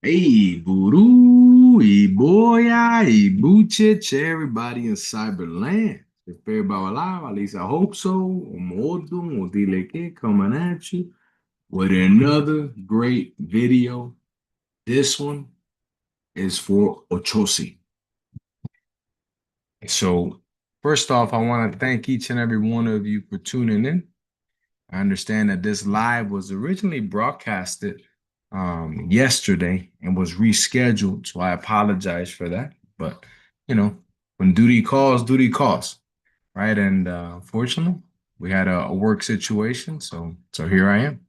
Hey, Buru, Iboya, Ibuchich, everybody in Cyberland. If everybody alive, at least I hope so. Omodum, Odileke, coming at you with another great video. This one is for Oshosi. So, first off, I want to thank each and every one of you for tuning in. I understand that this live was originally broadcasted yesterday and was rescheduled, so I apologize for that. But when duty calls, right? And fortunately, we had a work situation, so here I am.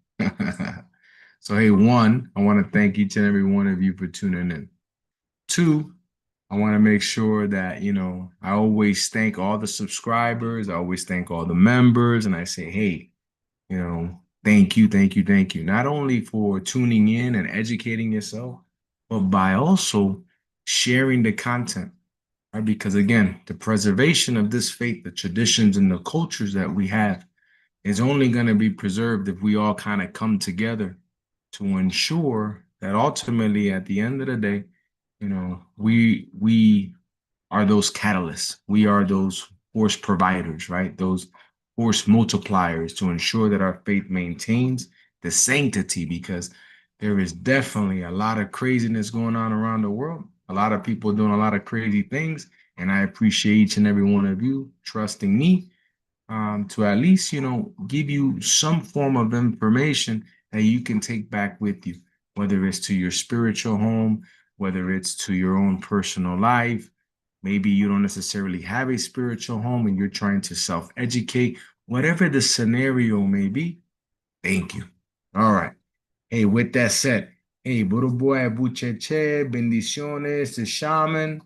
So hey, one, I want to thank each and every one of you for tuning in. Two, I want to make sure that, I always thank all the subscribers, I always thank all the members, and I say, hey, thank you, thank you, thank you. Not only for tuning in and educating yourself, but by also sharing the content, right? Because again, the preservation of this faith, the traditions and the cultures that we have is only going to be preserved if we all kind of come together to ensure that ultimately at the end of the day, we are those catalysts. We are those force providers, right? Those force multipliers to ensure that our faith maintains the sanctity because there is definitely a lot of craziness going on around the world, a lot of people doing a lot of crazy things. And I appreciate each and every one of you trusting me to at least, give you some form of information that you can take back with you, whether it's to your spiritual home, whether it's to your own personal life. Maybe you don't necessarily have a spiritual home and you're trying to self-educate, whatever the scenario may be. Thank you. All right. Hey, with that said, hey, Buddha boy, Bucheche, bendiciones, the shaman.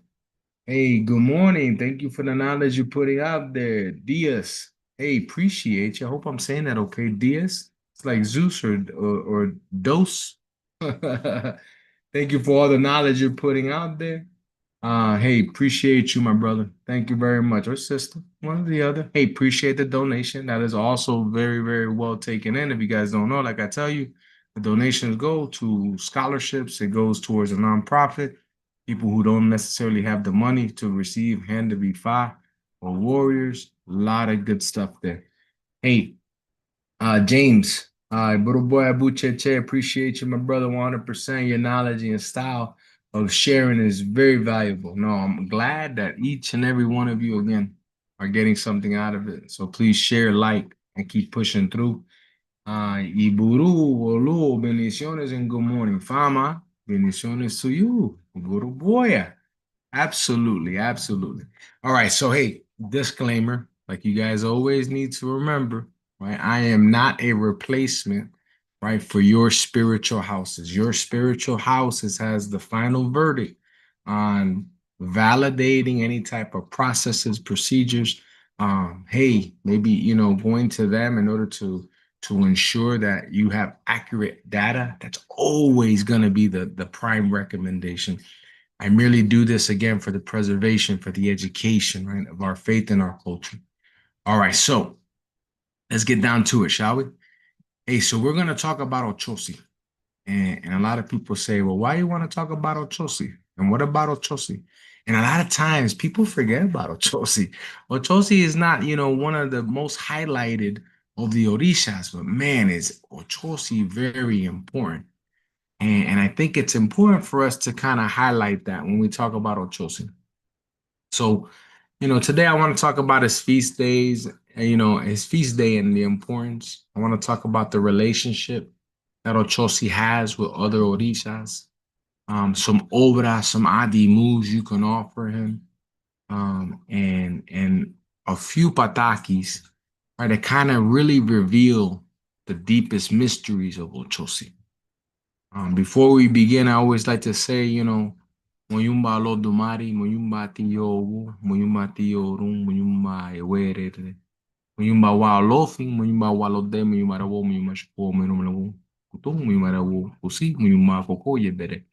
Hey, good morning. Thank you for the knowledge you're putting out there. Diaz. Hey, appreciate you. I hope I'm saying that okay. Diaz. It's like Zeus or Dos. Thank you for all the knowledge you're putting out there. Hey, appreciate you, my brother. Thank you very much. Or sister, one or the other. Hey, appreciate the donation. That is also very, very well taken in. If you guys don't know, like I tell you, the donations go to scholarships. It goes towards a nonprofit. People who don't necessarily have the money to receive hand to be fi or warriors. A lot of good stuff there. Hey, James, little boy Abu Cheche, appreciate you, my brother, 100%. Your knowledge and style of sharing is very valuable. No, I'm glad that each and every one of you, again, are getting something out of it. So please share, like, and keep pushing through. Iburu, Olu, bendiciones and good morning. Fama, bendiciones to you, Guru Boya. Absolutely, absolutely. All right, so hey, disclaimer, like you guys always need to remember, right? I am not a replacement, right, for your spiritual houses. Your spiritual houses has the final verdict on validating any type of processes, procedures. Hey, maybe going to them in order to ensure that you have accurate data. That's always going to be the prime recommendation. I merely do this again for the preservation, for the education, right, of our faith and our culture. All right, so let's get down to it, shall we? Hey, so we're going to talk about Oshosi. And a lot of people say, well, why you want to talk about Oshosi? And what about Oshosi? And a lot of times people forget about Oshosi. Oshosi is not, one of the most highlighted of the Orishas, but man, is Oshosi very important. And I think it's important for us to kind of highlight that when we talk about Oshosi. So, today I want to talk about his feast days, and, his feast day and the importance. I want to talk about the relationship that Ochosi has with other Orishas, some obra, some Adimus you can offer him, and a few Patakís, right, that kind of really reveal the deepest mysteries of Ochosi. Before we begin, I always like to say, Moyumba Lodumari, Moyumba Tiyo, Moyumba Tiyo Rum, Moyumba Ewerere, Moyumba Walofing, Moyumba Walode, Moyumba Rawo, Moyumba Shpo, Moyumba Kutum, Moyumba Rawo, Kusi, Moyumba Koko Yebere.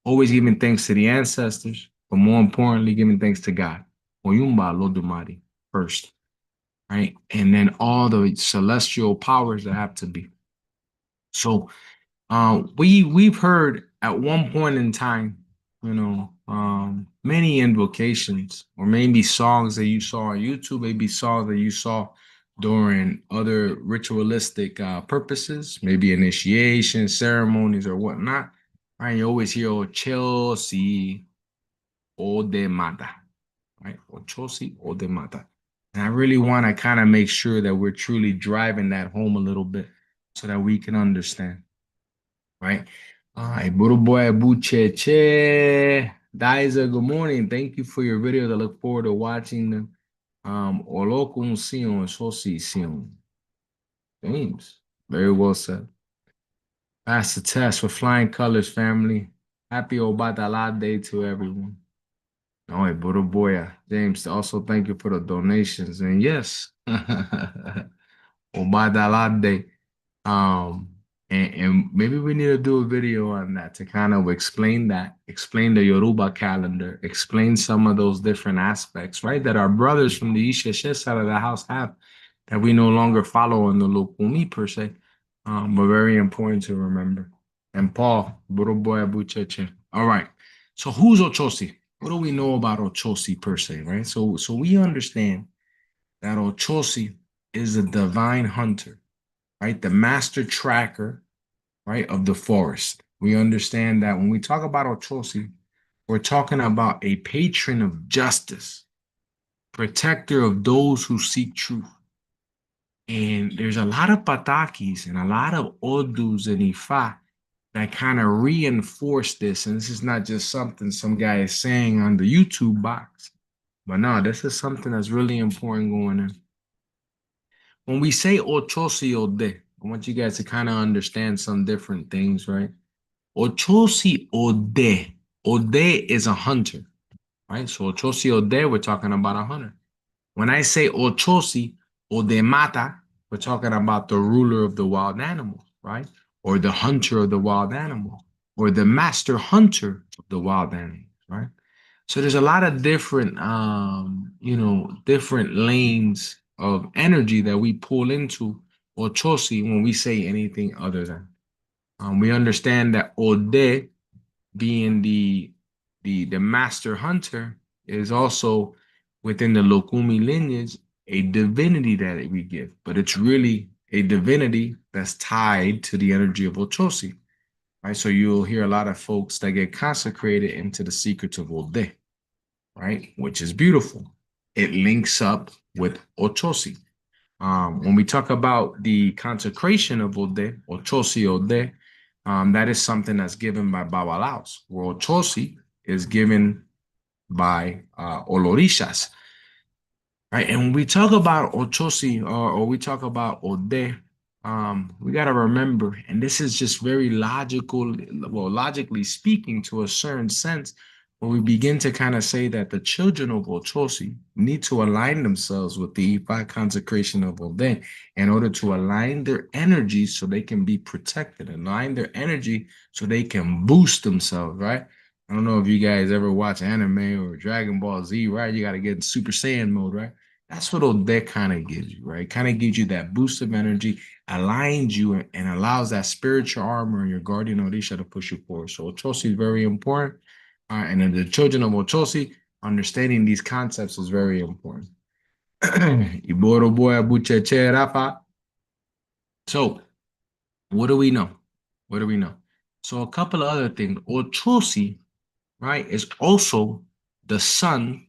Always giving thanks to the ancestors, but more importantly, giving thanks to God. Moyumba Lodumari first, right? And then all the celestial powers that have to be. So, We've heard at one point in time, many invocations or maybe songs that you saw on YouTube, maybe songs that you saw during other ritualistic purposes, maybe initiation ceremonies or whatnot. Right? You always hear Ochosi o de mata, right? Ochosi o de mata. And I really want to kind of make sure that we're truly driving that home a little bit so that we can understand, right? All right, Buddha boy Bucheche. Diza, good morning. Thank you for your videos. I look forward to watching them. Olokun Sion, Sosi Sion. James. Very well said. Pass the test for flying colors, family. Happy Obatala Day to everyone. All right, Buddha boy. James, also thank you for the donations. And yes, Obatala Day. Um, and maybe we need to do a video on that to kind of explain that, explain the Yoruba calendar, explain some of those different aspects, right? That our brothers from the Isheshe side of the house have that we no longer follow in the Lukumi per se, but very important to remember. And Paul, Buruboy Abucheche. All right. So who's Ochosi? What do we know about Ochosi per se, right? So we understand that Ochosi is a divine hunter, right? The master tracker, right, of the forest. We understand that when we talk about Ochosi, we're talking about a patron of justice, protector of those who seek truth. And there's a lot of Patakís and a lot of Odus and Ifa that kind of reinforce this. And this is not just something some guy is saying on the YouTube box, but no, this is something that's really important going on. When we say Ochosi Ode, I want you guys to kind of understand some different things, right? Ochosi Ode. Ode is a hunter, right? So Ochosi Ode, we're talking about a hunter. When I say Ochosi Ode Mata, we're talking about the ruler of the wild animals, right? Or the hunter of the wild animal, or the master hunter of the wild animals, right? So there's a lot of different, different lanes of energy that we pull into Ochosi when we say anything other than. We understand that Ode, being the master hunter, is also within the Lukumi lineage a divinity that we give, but it's really a divinity that's tied to the energy of Ochosi, right? So you'll hear a lot of folks that get consecrated into the secrets of Ode, right? Which is beautiful. It links up with Ochosi. When we talk about the consecration of Ode, Ochosi Ode, that is something that's given by Babalaos, where Ochosi is given by Olorishas, right? And when we talk about Ochosi or we talk about Ode, we got to remember, and this is just very logical, well, logically speaking, to a certain sense, when we begin to kind of say that the children of Ochosi need to align themselves with the Ifa consecration of Ode in order to align their energy so they can be protected, align their energy so they can boost themselves, right? I don't know if you guys ever watch anime or Dragon Ball Z, right? You got to get in Super Saiyan mode, right? That's what Ode kind of gives you, right? Kind of gives you that boost of energy, aligns you, and allows that spiritual armor and your guardian Orisha to push you forward. So Ochosi is very important. And then the children of Ochosi, understanding these concepts is very important. So, what do we know? What do we know? So, a couple of other things. Ochosi, right, is also the son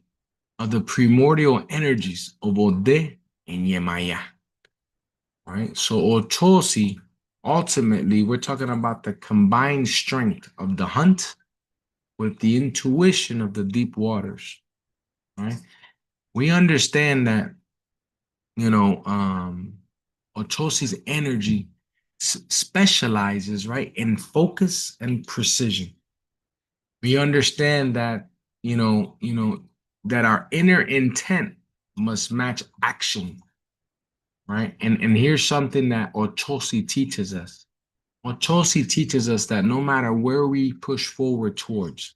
of the primordial energies of Ode and Yemaya. Right? So Ochosi, ultimately, we're talking about the combined strength of the hunt with the intuition of the deep waters. Right? We understand that, Ochosi's energy specializes, right, in focus and precision. We understand that, that our inner intent must match action, right? And here's something that Ochosi teaches us. Ochosi teaches us that no matter where we push forward towards,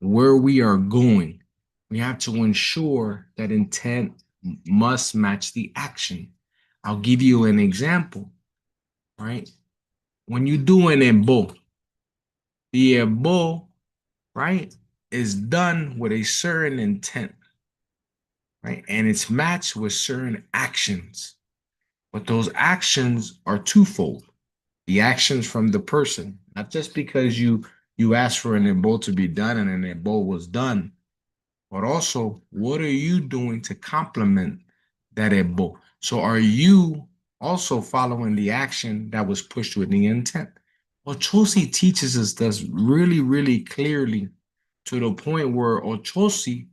where we are going, we have to ensure that intent must match the action. I'll give you an example, right? When you do an embo, The ebo, right, is done with a certain intent, right? And it's matched with certain actions. But those actions are twofold. The actions from the person, not just because you asked for an ebo to be done and an ebo was done, but also what are you doing to complement that ebo? So are you also following the action that was pushed with the intent? Ochosi teaches us this really, really clearly to the point where Ochosi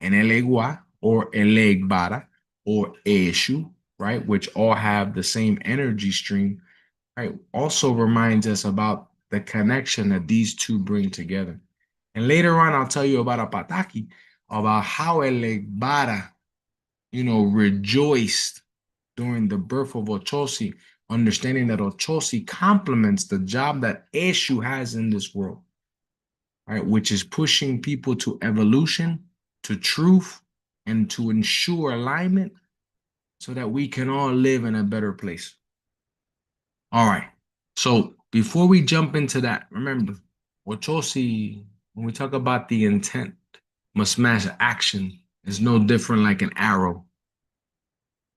and Elegua or Elegbara or Eshu, right, which all have the same energy stream, right, also reminds us about the connection that these two bring together. And later on, I'll tell you about a Pataki, about how Elegbara, rejoiced during the birth of Ochosi, understanding that Ochosi complements the job that Eshu has in this world, right? Which is pushing people to evolution, to truth, and to ensure alignment so that we can all live in a better place. All right. So before we jump into that, remember, Ochosi, when we talk about the intent, must match action, is no different like an arrow.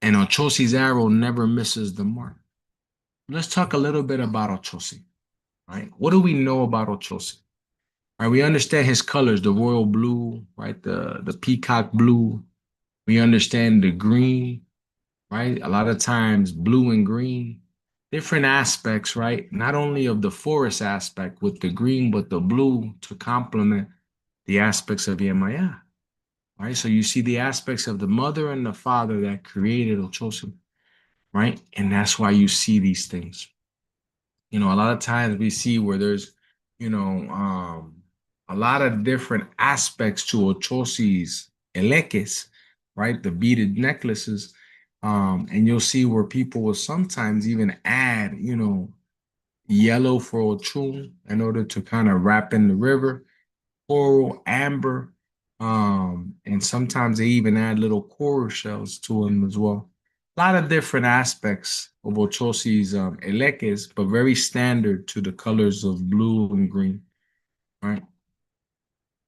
And Ochosi's arrow never misses the mark. Let's talk a little bit about Ochosi, right? What do we know about Ochosi? Right, we understand his colors, the royal blue, right? The peacock blue. We understand the green, right? A lot of times blue and green, different aspects, right? Not only of the forest aspect with the green, but the blue to complement the aspects of Yemaya, right? So you see the aspects of the mother and the father that created Ochosu, right? And that's why you see these things. A lot of times we see where there's, you know, um, a lot of different aspects to Ochosi's elekes, right? The beaded necklaces. And you'll see where people will sometimes even add, yellow for Ochun in order to kind of wrap in the river, coral, amber, and sometimes they even add little coral shells to them as well. A lot of different aspects of Ochosi's elekes, but very standard to the colors of blue and green, right?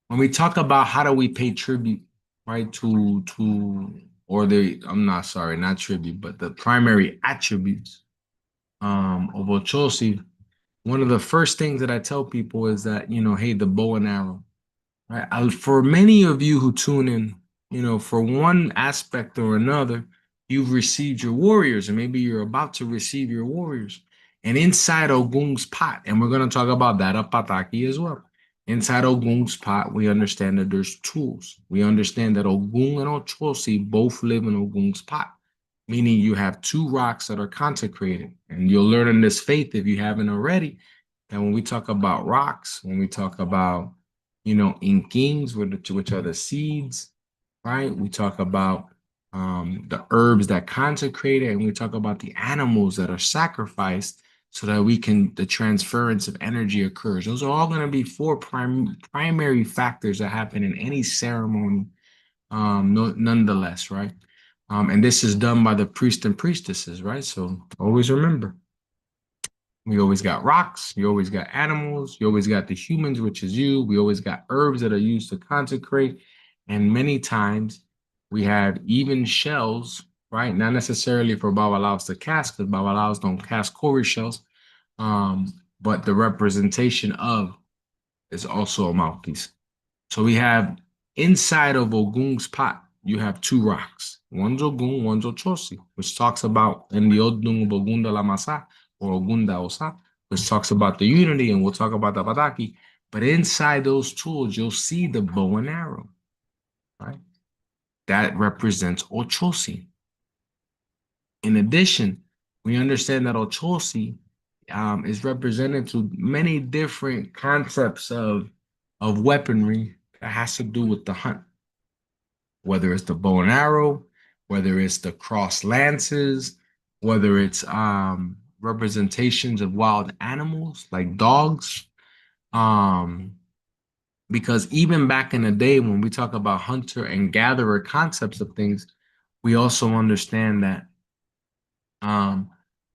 When we talk about how do we pay tribute, right, or I'm not sorry, not tribute, but the primary attributes of Ochosi, one of the first things that I tell people is that, hey, the bow and arrow. Right. For many of you who tune in, for one aspect or another, you've received your warriors, and maybe you're about to receive your warriors. And inside Ogun's pot, and we're going to talk about that at Pataki as well. Inside Ogun's pot, we understand that there's tools. We understand that Ogun and Ochosi both live in Ogun's pot, meaning you have two rocks that are consecrated. And you'll learn in this faith, if you haven't already, that when we talk about rocks, when we talk about inkings, which are the seeds, right? We talk about the herbs that consecrate it, and we talk about the animals that are sacrificed so that the transference of energy occurs. Those are all going to be four primary factors that happen in any ceremony, nonetheless, right? And this is done by the priest and priestesses, right? So always remember. We always got rocks. You always got animals. You always got the humans, which is you. We always got herbs that are used to consecrate. And many times we have even shells, right? Not necessarily for Babalaos to cast, because Babalaos don't cast Kori shells. But the representation of is also a mouthpiece. So we have inside of Ogun's pot, you have two rocks. One's Ogun, one's Ochosi, which talks about in the Odung Bogunda La Masa or Ogunda Osa, which talks about the unity, and we'll talk about the Pataki. But inside those tools, you'll see the bow and arrow, right? That represents Ochosi. In addition, we understand that Ochosi is represented to many different concepts of weaponry that has to do with the hunt, whether it's the bow and arrow, whether it's the cross lances, whether it's representations of wild animals like dogs. Um, because even back in the day, when we talk about hunter and gatherer concepts of things, we also understand that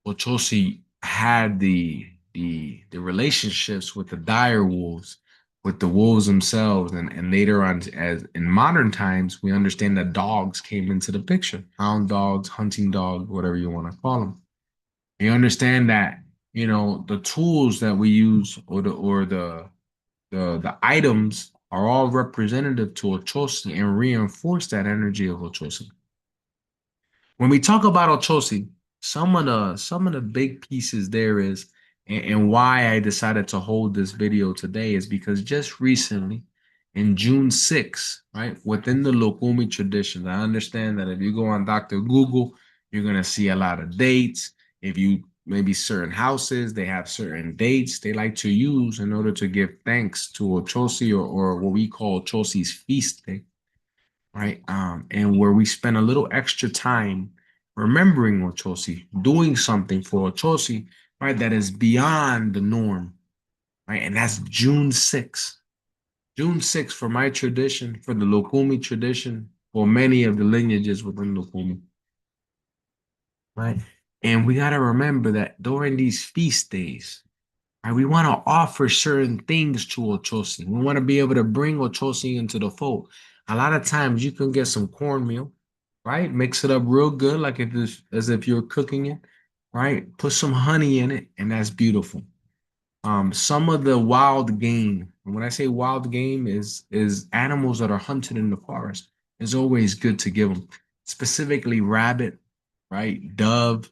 Ochosi had the relationships with the dire wolves, with the wolves themselves, and later on, as in modern times, we understand that dogs came into the picture, hound dogs, hunting dogs, whatever you want to call them. You understand that, the tools that we use, or the items are all representative to Ochosi and reinforce that energy of Ochosi. When we talk about Oshosi, some of the big pieces there is, and why I decided to hold this video today is because just recently, in June 6th, right, within the Lukumi tradition, I understand that if you go on Dr. Google, you're gonna see a lot of dates. If you maybe certain houses, they have certain dates they like to use in order to give thanks to Oshosi, or what we call Ochosi's feast day, right? And where we spend a little extra time remembering Ochosi, doing something for Ochosi, right? That is beyond the norm, right? And that's June 6th. June 6th for my tradition, for the Lukumi tradition, for many of the lineages within Lukumi, right? And we got to remember that during these feast days, right, we want to offer certain things to Ochosi. We want to be able to bring Ochosi into the fold. A lot of times you can get some cornmeal, right? Mix it up real good, like if it's as if you're cooking it, right? Put some honey in it, and that's beautiful. Some of the wild game, and when I say wild game, is animals that are hunted in the forest. It's always good to give them, specifically rabbit, right? Dove,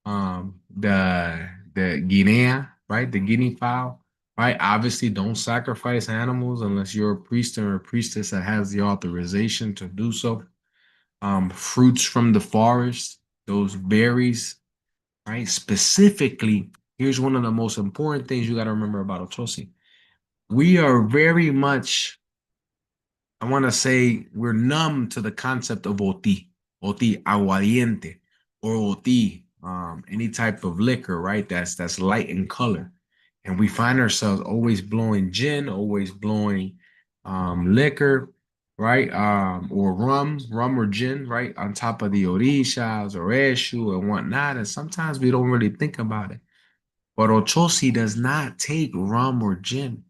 the guinea, right? The guinea fowl, right? Obviously, don't sacrifice animals unless you're a priest or a priestess that has the authorization to do so. Fruits from the forest, those berries, right? Specifically, here's one of the most important things you got to remember about Otosi. We are very much, I want to say, we're numb to the concept of oti, aguardiente, or oti, any type of liquor, right? That's light in color, and we find ourselves always blowing gin, always blowing liquor, right? Or rum or gin, right? On top of the orishas or eshu and whatnot, and sometimes we don't really think about it. But Ochosi does not take rum or gin.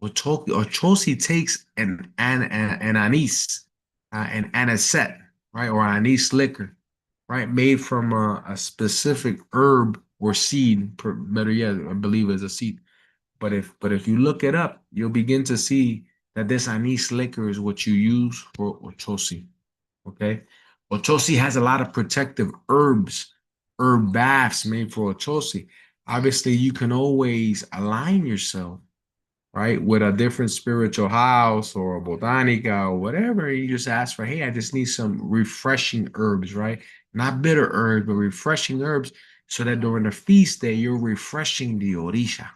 Ochosi takes an anise, an anisette, right, or anise liquor, right, made from a specific herb or seed. Better yet, I believe it's a seed. But if you look it up, you'll begin to see that this anise liquor is what you use for Ochosi. Okay, Ochosi has a lot of protective herbs, herb baths made for Ochosi. Obviously, you can always align yourself, right, with a different spiritual house or a botanica or whatever. You just ask for, hey, I just need some refreshing herbs, right? Not bitter herbs, but refreshing herbs, so that during the feast day, you're refreshing the Orisha,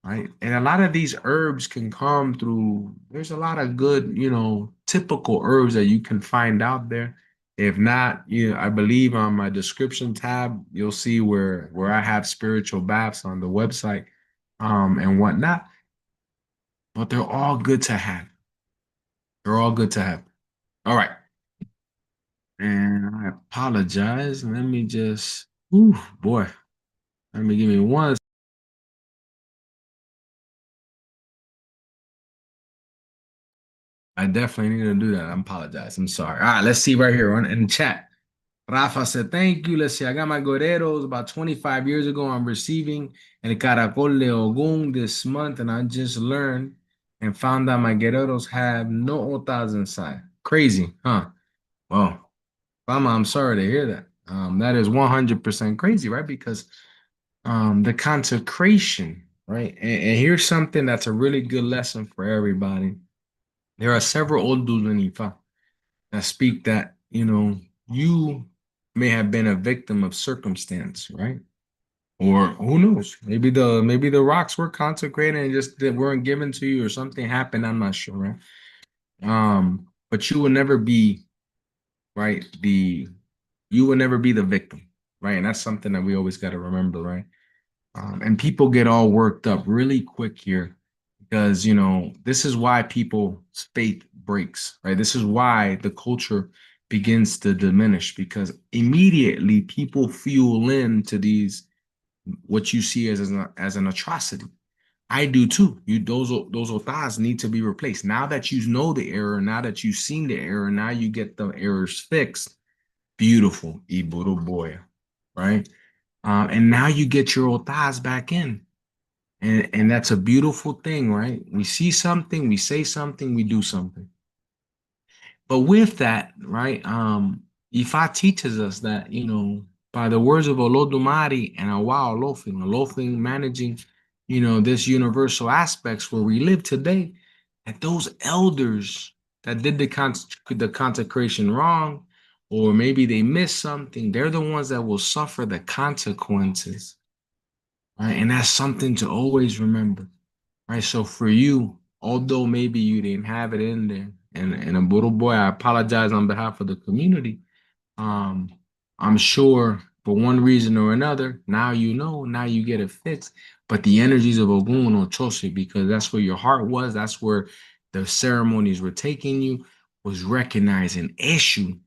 right? And a lot of these herbs can come through, there's a lot of good, typical herbs that you can find out there. If not, I believe on my description tab, you'll see where I have spiritual baths on the website, and whatnot. But they're all good to have. They're all good to have. All right. And I apologize. Let me just, ooh, boy. Let me give me one. I definitely need to do that. I apologize. I'm sorry. All right, let's see right here in the chat. Rafa said, thank you. Let's see. I got my guerreros about 25 years ago. I'm receiving El Caracol de Ogun this month, and I just learned and found out my guerreros have no otas inside. Crazy, huh? Well, Fama, I'm sorry to hear that. That is 100% crazy, right? Because the consecration, right? And here's something that's a really good lesson for everybody. There are several old dudes in Ifa that speak that, you may have been a victim of circumstance, right? Or who knows? Maybe the rocks were consecrated and just they weren't given to you, or something happened. I'm not sure, right? But you will never be, right, you will never be the victim, right? And that's something that we always got to remember, right? And people get all worked up really quick here because, this is why people's faith breaks, right? This is why the culture begins to diminish, because immediately people fuel into what you see as an atrocity. I do too. Those otas need to be replaced. Now that you know the error, now that you've seen the error, now you get the errors fixed. Beautiful, Iburu boy, right? And now you get your otas back in. And that's a beautiful thing, right? We see something, we say something, we do something. But with that, right, Ifa teaches us that, by the words of Olodumare and Awa Olofin managing, this universal aspects where we live today, that those elders that did the consecration wrong, or maybe they missed something, they're the ones that will suffer the consequences, right? And that's something to always remember. Right. So for you, although maybe you didn't have it in there, and a little boy, I apologize on behalf of the community. Um, I'm sure for one reason or another, now you know, now you get it fixed. But the energies of Ogun or Choshi, because that's where your heart was, that's where the ceremonies were taking you, was recognizing Eshu.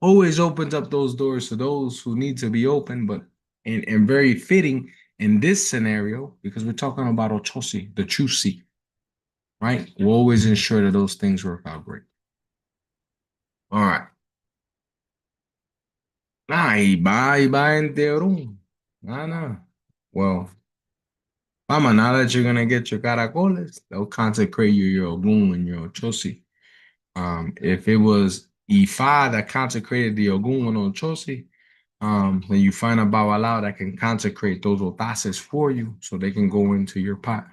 Always opens up those doors to those who need to be open, but and very fitting in this scenario, because we're talking about Ochosi, the true seed, right? We'll always ensure that those things work out great. All right. Nah, iba entero. Nah, nah. Well, mama, now that you're gonna get your caracoles, they'll consecrate you your Ogun and your Ochosi. If it was Ifa that consecrated the Ogun and Ochosi, then you find a Bawalao that can consecrate those otases for you so they can go into your pot.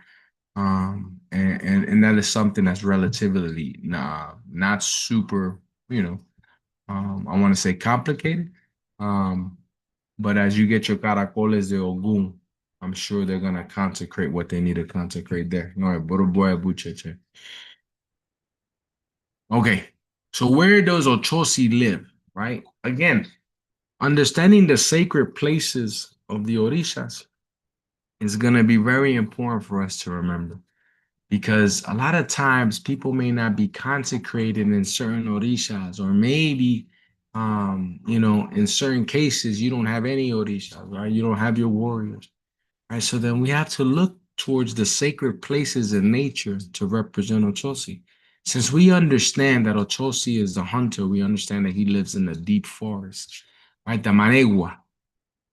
And that is something that's relatively not super, I want to say complicated. Um, but as you get your caracoles de Ogun, I'm sure they're gonna consecrate what they need to consecrate there. No, boy, bucheche. Okay, so where does Ochosi live? Right? Again, understanding the sacred places of the Orishas is gonna be very important for us to remember. Because a lot of times people may not be consecrated in certain orishas, or maybe in certain cases you don't have any orishas, right? You don't have your warriors, right? So then we have to look towards the sacred places in nature to represent Ochosi. Since we understand that Ochosi is the hunter, we understand that he lives in the deep forest, right? The Manegua,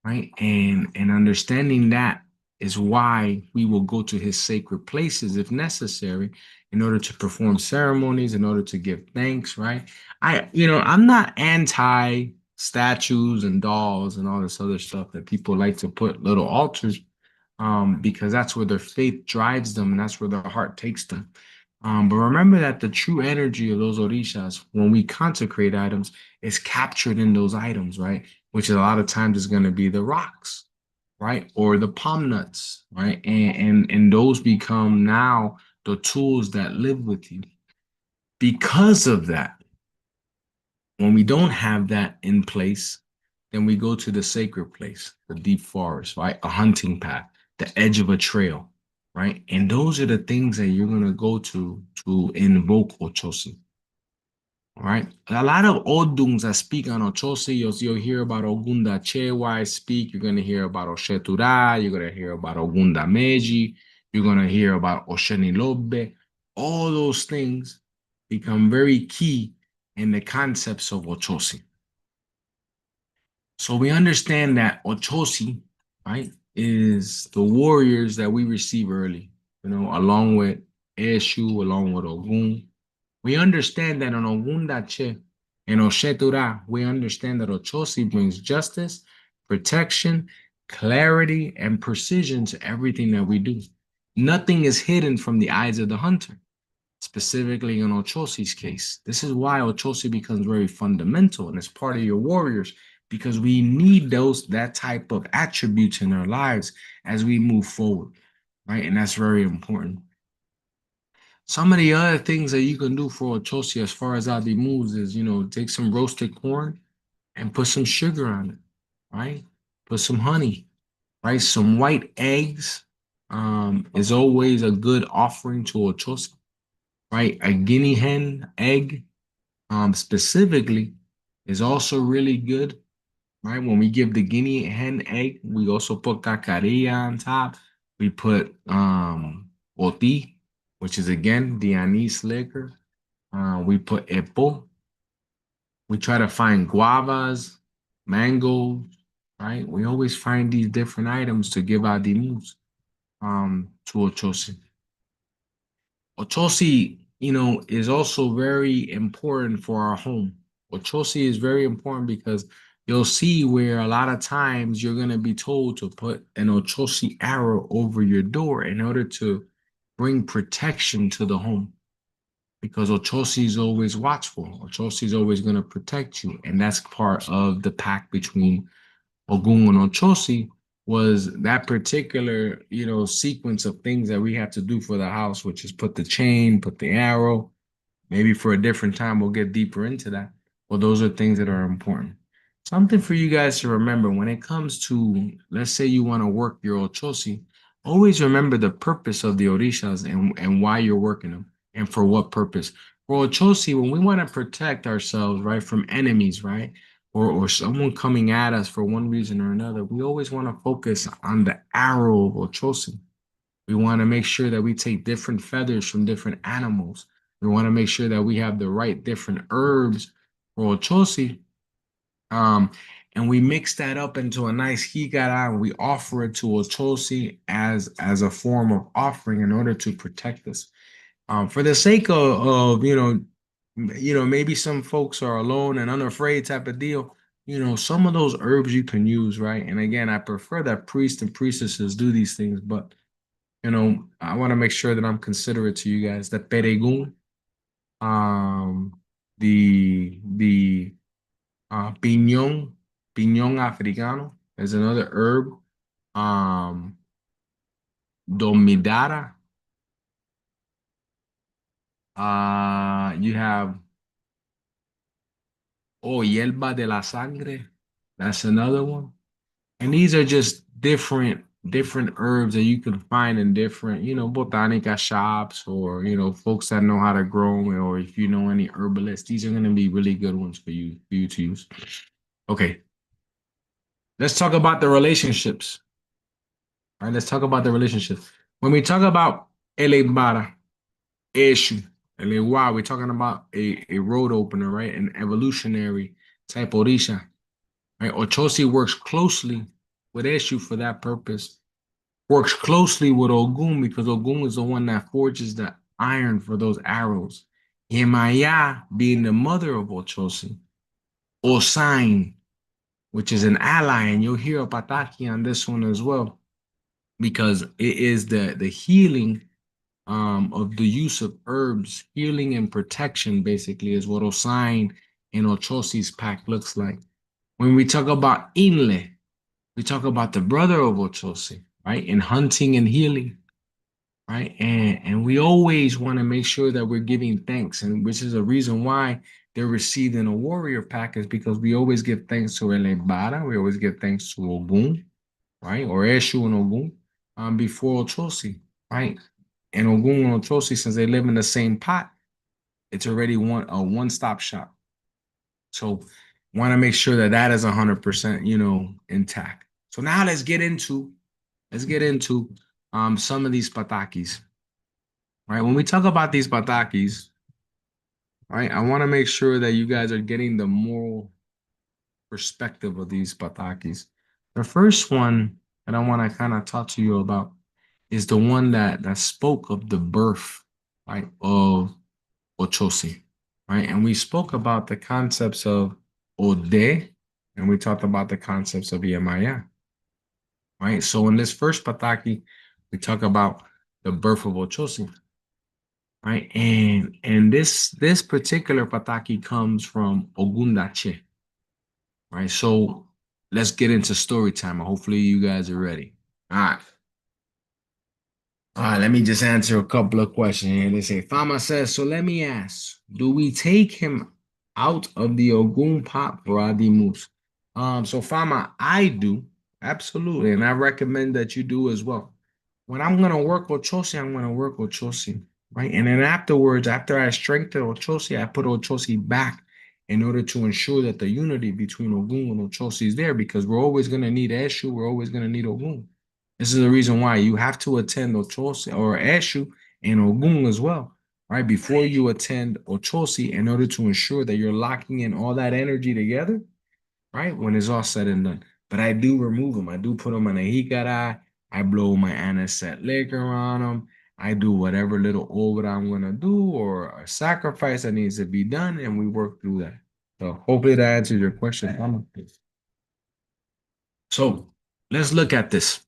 right? And understanding that is why we will go to his sacred places if necessary in order to perform ceremonies, in order to give thanks, right? I'm not anti statues and dolls and all this other stuff that people like to put little altars, because that's where their faith drives them and that's where their heart takes them. But remember that the true energy of those orishas, when we consecrate items, is captured in those items, right? Which a lot of times is going to be the rocks, right? Or the palm nuts, right? And those become now the tools that live with you. Because of that, when we don't have that in place, then we go to the sacred place, the deep forest, right? A hunting path, the edge of a trail, right? And those are the things that you're going to go to invoke Ochosi. All right. A lot of Oduns that speak on Ochosi, you'll hear about Ogunda Chewa speak. You're going to hear about Oshetura. You're going to hear about Ogunda Meji. You're going to hear about Oshenilobe. All those things become very key in the concepts of Ochosi. So we understand that Ochosi, right, is the warriors that we receive early, along with Eshu, along with Ogun. We understand that on Ogundache and Oshetura, we understand that Ochosi brings justice, protection, clarity, and precision to everything that we do. Nothing is hidden from the eyes of the hunter, specifically in Ochosi's case. This is why Ochosi becomes very fundamental and it's part of your warriors, because we need that type of attributes in our lives as we move forward, right? And that's very important. Some of the other things that you can do for Ochosi as far as Adi moves is, take some roasted corn and put some sugar on it, right? Put some honey, right? Some white eggs is always a good offering to Ochosi, right? A guinea hen egg specifically is also really good. right? When we give the guinea hen egg, we also put cacarilla on top. We put oti, which is again the anise liquor. We put epo. We try to find guavas, mangoes, right? We always find these different items to give our dimus to Ochosi. Ochosi, is also very important for our home. Ochosi is very important because you'll see where a lot of times you're going to be told to put an Ochosi arrow over your door in order to bring protection to the home. Because Ochosi is always watchful. Ochosi is always going to protect you. And that's part of the pact between Ogun and Ochosi was that particular, sequence of things that we have to do for the house, which is put the chain, put the arrow. Maybe for a different time, we'll get deeper into that. Well, those are things that are important. Something for you guys to remember when it comes to, let's say you want to work your Ochosi, always remember the purpose of the Orishas and why you're working them and for what purpose. For Ochosi, when we want to protect ourselves, right, from enemies, right, or someone coming at us for one reason or another, we always want to focus on the arrow of Ochosi. We want to make sure that we take different feathers from different animals. We want to make sure that we have the right different herbs for Ochosi. Um, and we mix that up into a nice higara and we offer it to Ochosi as a form of offering in order to protect us. For the sake of maybe some folks are alone and unafraid type of deal. Some of those herbs you can use, right? And again, I prefer that priests and priestesses do these things, but I want to make sure that I'm considerate to you guys. The peregun, um, the piñón africano is another herb. Um, Domidara. You have hierba de la sangre. That's another one. And these are just different herbs that you can find in different, botanica shops or, folks that know how to grow them, or if you know any herbalists, these are going to be really good ones for you to use. Okay. Let's talk about the relationships. All right, let's talk about the relationships. When we talk about Elegbara, issue, Elewa, we're talking about a road opener, right? An evolutionary type Orisha. Right? Ochosi works closely with Eshu for that purpose. Works closely with Ogun because Ogun is the one that forges the iron for those arrows. Yemaya being the mother of Ochosi. Osain, which is an ally, and you'll hear a Pataki on this one as well, because it is the healing of the use of herbs, healing and protection, basically, is what Osain and Ochosi's pack looks like. When we talk about Inle, we talk about the brother of Ochosi, right? In hunting and healing, right? And we always want to make sure that we're giving thanks, and which is a reason why they're received in a warrior pack is because we always give thanks to Elegbara, we always give thanks to Ogun, right? Or Eshu and Ogun before Ochosi, right? And Ogun and Ochosi, since they live in the same pot, it's already a one-stop shop. So want to make sure that that is 100%, intact. So now let's get into some of these patakis. Right? When we talk about these patakis, right, I want to make sure that you guys are getting the moral perspective of these patakis. The first one that I want to kind of talk to you about is the one that spoke of the birth, right, of Ochosi, right? And we spoke about the concepts of Ode, and we talked about the concepts of Yemaya, right? So in this first Pataki, we talk about the birth of Ochosi, right? And this particular Pataki comes from Ogundache, right? So let's get into story time. Hopefully you guys are ready. All right. All right, let me just answer a couple of questions here. They say, Fama says, so let me ask, do we take him out of the Ogun pot for Adimus? So Fama, I do, absolutely, and I recommend that you do as well. When I'm gonna work Ochosi, I'm gonna work Ochosi, right? And then afterwards, after I strengthen Ochosi, I put Ochosi back in order to ensure that the unity between Ogun and Oshosi is there, because we're always going to need Eshu, we're always going to need Ogun. This is the reason why you have to attend Oshosi or Eshu and Ogun as well, right? Before you attend Oshosi, in order to ensure that you're locking in all that energy together, right? When it's all said and done. But I do remove them. I do put them on a hikara. I blow my anisette liquor on them. I do whatever little obra I'm going to do or a sacrifice that needs to be done, and we work through that. So hopefully that answers your question. So let's look at this.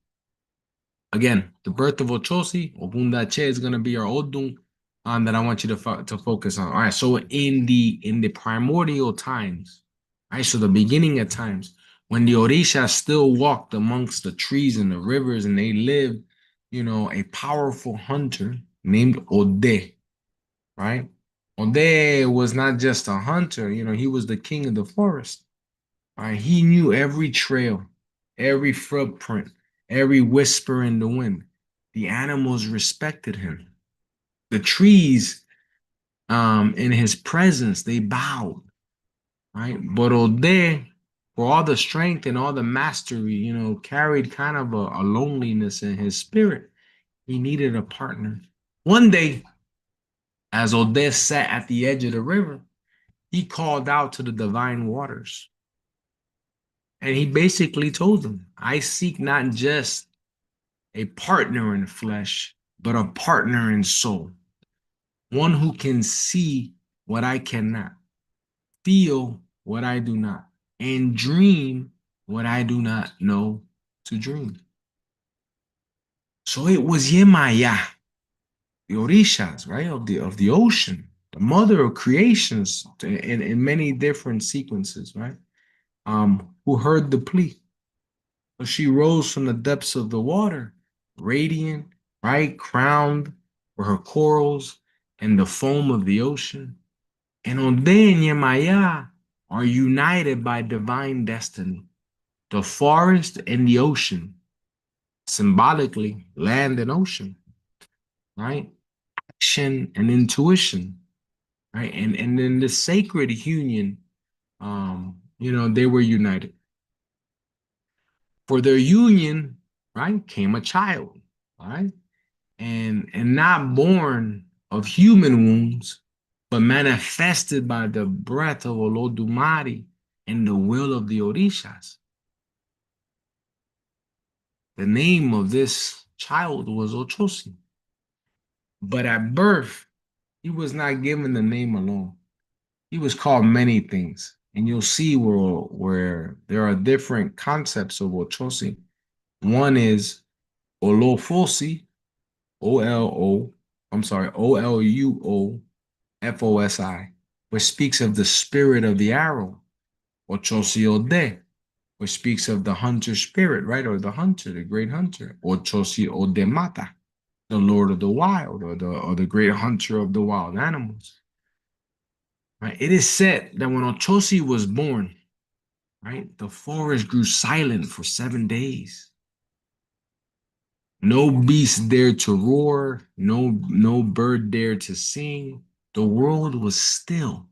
Again, the birth of Oshosi, Obundache, is going to be our Odun that I want you to focus on. All right, so in the primordial times, right, so the beginning of times, when the Orisha still walked amongst the trees and the rivers, and they lived, a powerful hunter named Ode, right? Ode was not just a hunter, he was the king of the forest. Right? He knew every trail, every footprint, every whisper in the wind. The animals respected him. The trees, in his presence, they bowed, right? But Ode, for all the strength and all the mastery, carried kind of a loneliness in his spirit. He needed a partner. One day, as Ode sat at the edge of the river, he called out to the divine waters. And he basically told them, I seek not just a partner in flesh, but a partner in soul. One who can see what I cannot, feel what I do not, and dream what I do not know to dream. So it was Yemaya, the Orishas, right, of the ocean, the mother of creations in many different sequences, right? Who heard the plea. So she rose from the depths of the water, radiant, right, crowned with her corals and the foam of the ocean. And Onde and Yemaya are united by divine destiny, the forest and the ocean, symbolically, land and ocean, right? Action and intuition, right? And in the sacred union, they were united. For their union, right, came a child, right? And not born of human wombs, but manifested by the breath of Olodumare and the will of the Orishas. The name of this child was Oshosi. But at birth, he was not given the name alone. He was called many things. And you'll see where there are different concepts of Oshosi. One is Olofosi, Oluofosi, which speaks of the spirit of the arrow, Oshosi Ode, which speaks of the hunter spirit, right? Or the hunter, the great hunter, Oshosi Odemata, the Lord of the wild, or the great hunter of the wild animals. Right? It is said that when Oshosi was born, right, the forest grew silent for 7 days. No beast dared to roar, no bird dared to sing. The world was still,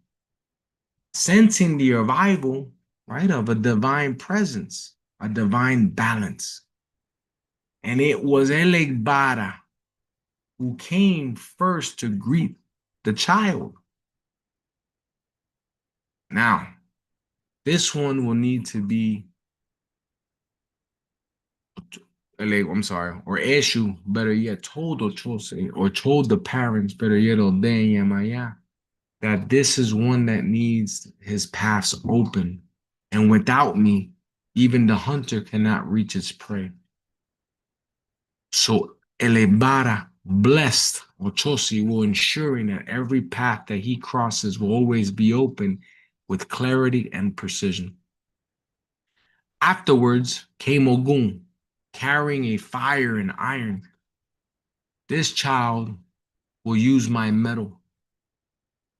sensing the arrival, right, of a divine presence, a divine balance. And it was Elegbara who came first to greet the child. Now, this one will need to be, or Eshu, better yet, told Oshosi, or told the parents, better yet, Ode and Yemaya, that this is one that needs his paths open. And without me, even the hunter cannot reach its prey. So Elegbara blessed Oshosi, will ensuring that every path that he crosses will always be open with clarity and precision. Afterwards came Ogun, carrying a fire and iron. This child will use my metal.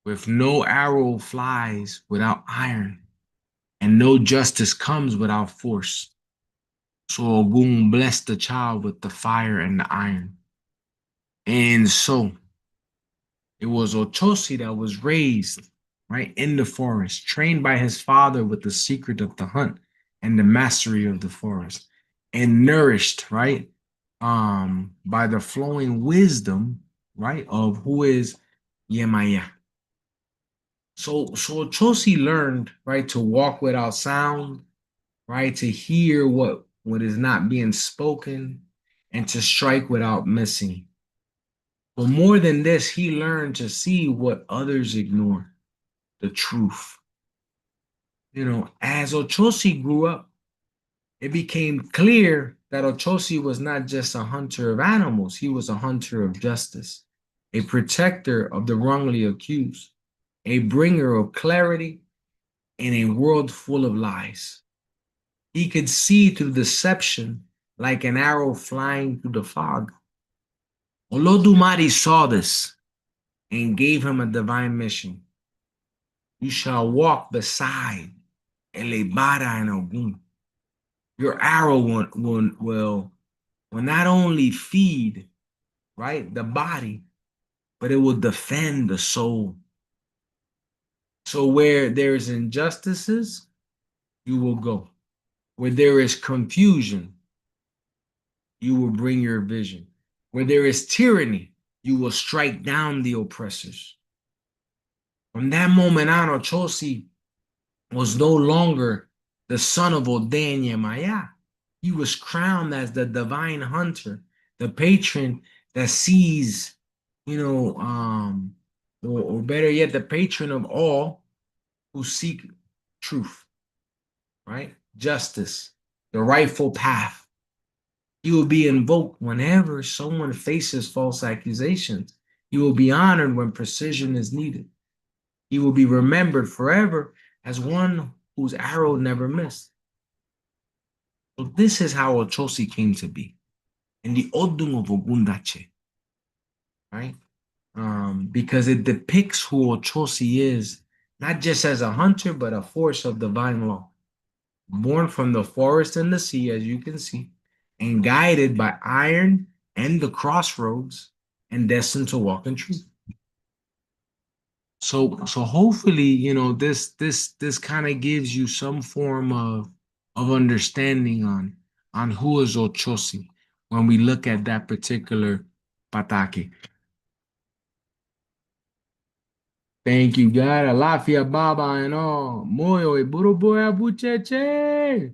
With no arrow flies without iron, and no justice comes without force. So Ogun blessed the child with the fire and the iron. And so it was Oshosi that was raised, right, in the forest, trained by his father with the secret of the hunt and the mastery of the forest, and nourished, right, by the flowing wisdom, right, of who is Yemaya. So Chosi learned, right, to walk without sound, right, to hear what is not being spoken, and to strike without missing. But more than this, he learned to see what others ignore, the truth. As Ochosi grew up, it became clear that Ochosi was not just a hunter of animals, he was a hunter of justice, a protector of the wrongly accused, a bringer of clarity in a world full of lies. He could see through deception like an arrow flying through the fog. Olodumare saw this and gave him a divine mission. You shall walk beside Elegbara and Ogun. Your arrow will not only feed, right, the body, but it will defend the soul. So where there is injustices, you will go. Where there is confusion, you will bring your vision. Where there is tyranny, you will strike down the oppressors. From that moment on, Ochosi was no longer the son of Ode and Yemaya. He was crowned as the divine hunter, the patron that sees, or better yet, the patron of all who seek truth, right? Justice, the rightful path. He will be invoked whenever someone faces false accusations. He will be honored when precision is needed. He will be remembered forever as one whose arrow never missed. So this is how Ochosi came to be in the Odun of Ogundache, right? Because it depicts who Ochosi is, not just as a hunter, but a force of divine law, born from the forest and the sea, as you can see, and guided by iron and the crossroads, and destined to walk in truth. So hopefully, this kind of gives you some form of understanding on who is Ochosi when we look at that particular Pataki. Thank you, God. Alafia Baba and all. Moyo e Buruboya Bucheche.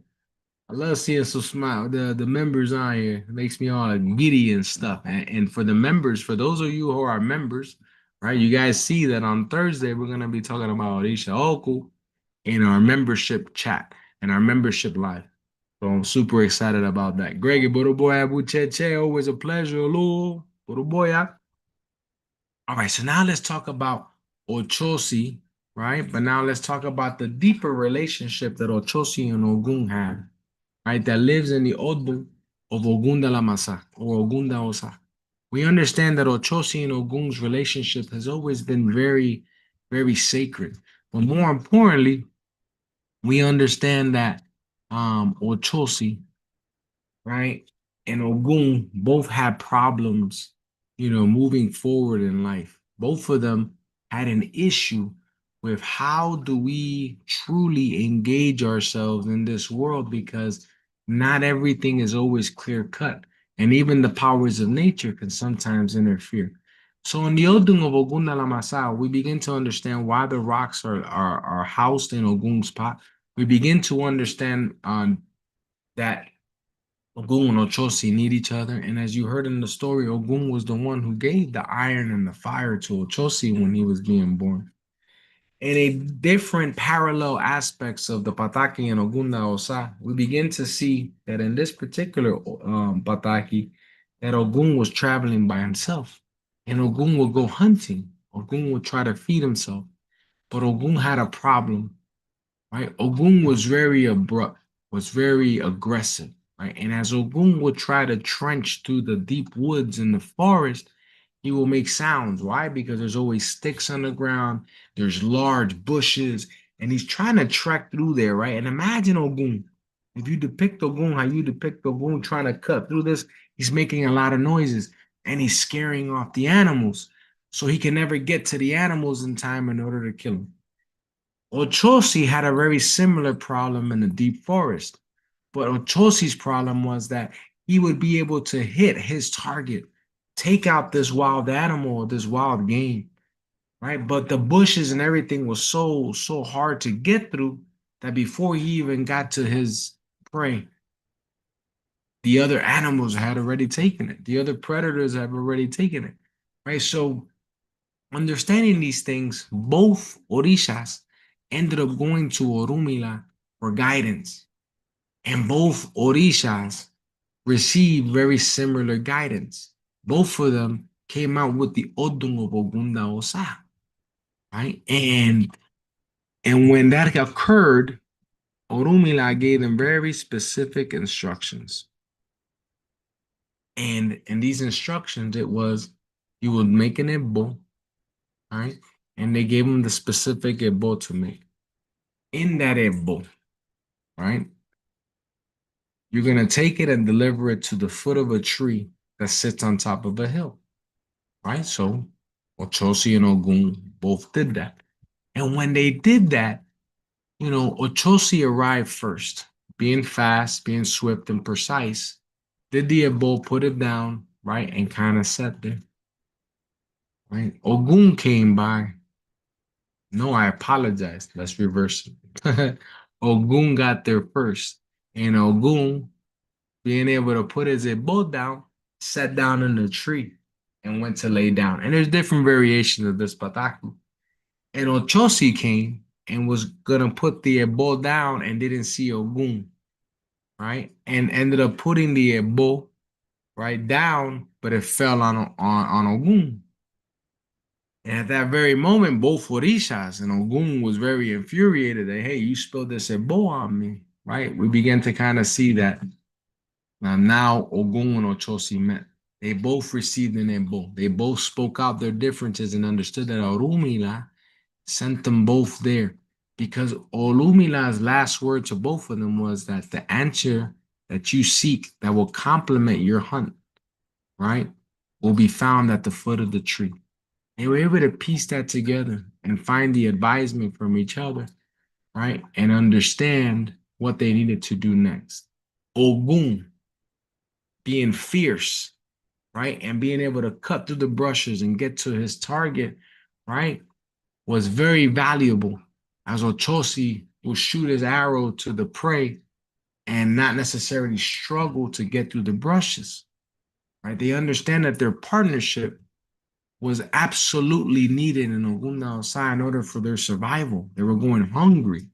I love seeing some smile. The members on here it makes me all giddy and stuff. And for the members, for those of you who are members, right, you guys see that on Thursday we're gonna be talking about Orisha Oku in our membership chat and our membership live. So I'm super excited about that. Greggy Buruboya Bucheche, always a pleasure. Hello, Buruboya. All right, so now let's talk about Ochosi, right? But now let's talk about the deeper relationship that Ochosi and Ogun have, right? That lives in the Odu of Ogun de la Masa or Ogun da Osa. We understand that Ochosi and Ogun's relationship has always been very, very sacred. But more importantly, we understand that Ochosi, right, and Ogun both had problems, moving forward in life. Both of them had an issue with how do we truly engage ourselves in this world because not everything is always clear cut. And even the powers of nature can sometimes interfere. So in the Odung of Ogun de la Masa, we begin to understand why the rocks are housed in Ogun's pot. We begin to understand that Ogun and Ochosi need each other. And as you heard in the story, Ogun was the one who gave the iron and the fire to Ochosi when he was being born. In a different parallel aspects of the Pataki and Ogunda Osa, we begin to see that in this particular Pataki, that Ogun was traveling by himself. And Ogun would go hunting. Ogun would try to feed himself. But Ogun had a problem, right? Ogun was very abrupt, was very aggressive, right? And as Ogun would try to trench through the deep woods in the forest, he will make sounds. Why? Because there's always sticks on the ground, there's large bushes, and he's trying to trek through there, right? And imagine Ogun. If you depict Ogun, how you depict Ogun trying to cut through this, he's making a lot of noises and he's scaring off the animals. So he can never get to the animals in time in order to kill them. Oshosi had a very similar problem in the deep forest, but Ochosi's problem was that he would be able to hit his target, take out this wild animal, this wild game, right? But the bushes and everything was so hard to get through that before he even got to his prey, the other animals had already taken it. The other predators have already taken it, right? So understanding these things, both Orishas ended up going to Orumila for guidance, and both Orishas received very similar guidance. Both of them came out with the Odun of Ogunda Osa, right? And when that occurred, Orumila gave them very specific instructions. And in these instructions, it was you would make an ebo, right? And they gave them the specific ebo to make. In that ebo, right? You're gonna take it and deliver it to the foot of a tree that sits on top of a hill, right? So Ochosi and Ogun both did that. And when they did that, Ochosi arrived first, being fast, being swift and precise. Did the ebo, put it down, right, and kind of sat there, right? Ogun came by. No, I apologize. Let's reverse it. Ogun got there first, and Ogun, being able to put his ebo down, sat down in the tree and went to lay down. And there's different variations of this pataki. And Ochosi came and was gonna put the ebo down and didn't see Ogun, right? And ended up putting the ebo right down, but it fell on Ogun. And at that very moment, both Orishas and Ogun was very infuriated that, hey, you spilled this ebo on me, right? We began to kind of see that now Ogun and Ochosi met. They both received an ebo. They both spoke out their differences and understood that Orumila sent them both there because Olumila's last word to both of them was that the answer that you seek that will complement your hunt, right, will be found at the foot of the tree. They were able to piece that together and find the advisement from each other, right, and understand what they needed to do next. Ogun being fierce, right, and being able to cut through the brushes and get to his target, right, was very valuable as Ochosi will shoot his arrow to the prey and not necessarily struggle to get through the brushes, right? They understand that their partnership was absolutely needed in Ogunda Osai in order for their survival. They were going hungry,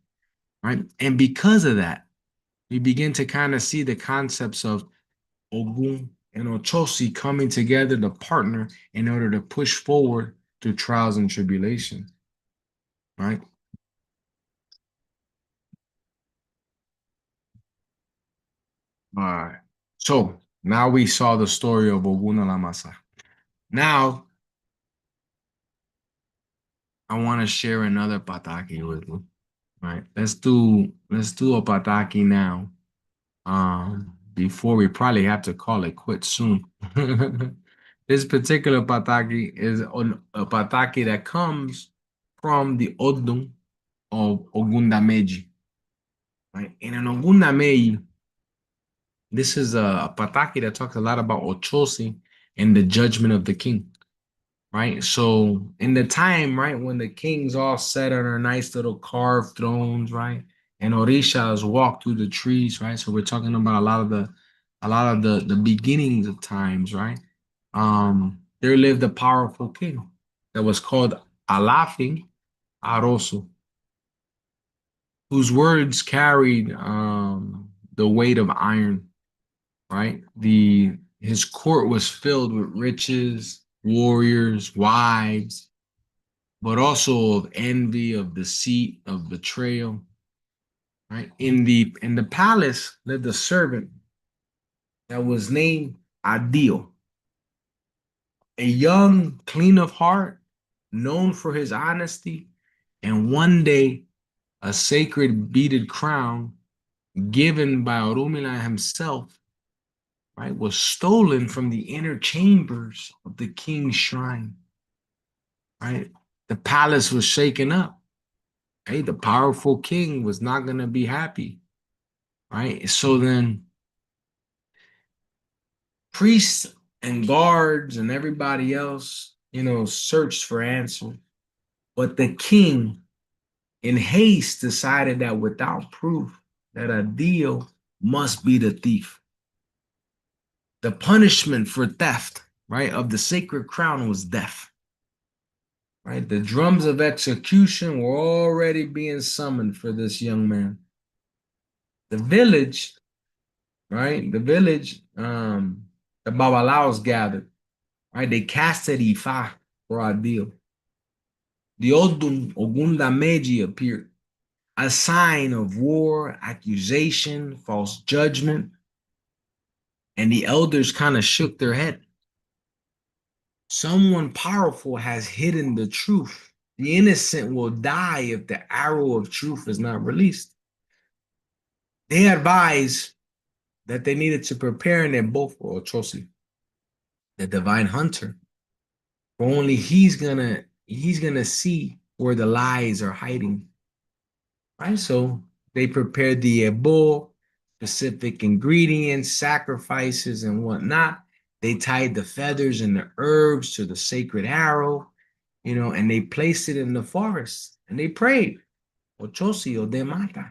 right? And because of that, we begin to kind of see the concepts of Ogun and Ochosi coming together to partner in order to push forward through trials and tribulations, right? All right. So now we saw the story of Oguna Lamasa. Now I want to share another pataki with you. Right. Let's do a pataki now. Before we probably have to call it quit soon. This particular pataki is on a pataki that comes from the Odun of Ogundameji. Right. And in Ogundameji, this is a pataki that talks a lot about Ochosi and the judgment of the king, right? So in the time, right, when the kings all sat on their nice little carved thrones, right, and Orishas walk through the trees, right? So we're talking about a lot of the beginnings of times, right? There lived a powerful king that was called Alafin Aroso, whose words carried the weight of iron, right? The his court was filled with riches, warriors, wives, but also of envy, of deceit, of betrayal. Right? In the palace lived a servant that was named Adil, a young, clean of heart, known for his honesty, and one day a sacred beaded crown given by Orumila himself, right, was stolen from the inner chambers of the king's shrine. Right? The palace was shaken up. Hey, the powerful king was not going to be happy, right? So then priests and guards and everybody else, searched for answers. But the king, in haste, decided that without proof, that a deal must be the thief. The punishment for theft, right, of the sacred crown was death. Right? The drums of execution were already being summoned for this young man. The village, right? The Babalaos gathered, right? They casted Ifa for our deal. The Ogun Meji appeared, a sign of war, accusation, false judgment, and the elders kind of shook their head. Someone powerful has hidden the truth. The innocent will die if the arrow of truth is not released. They advised that they needed to prepare in their both for Oshosi, the divine hunter. For only he's gonna see where the lies are hiding. Right? So they prepared the ebo, specific ingredients, sacrifices, and whatnot. They tied the feathers and the herbs to the sacred arrow, and they placed it in the forest. And they prayed, Ochosi o de mata,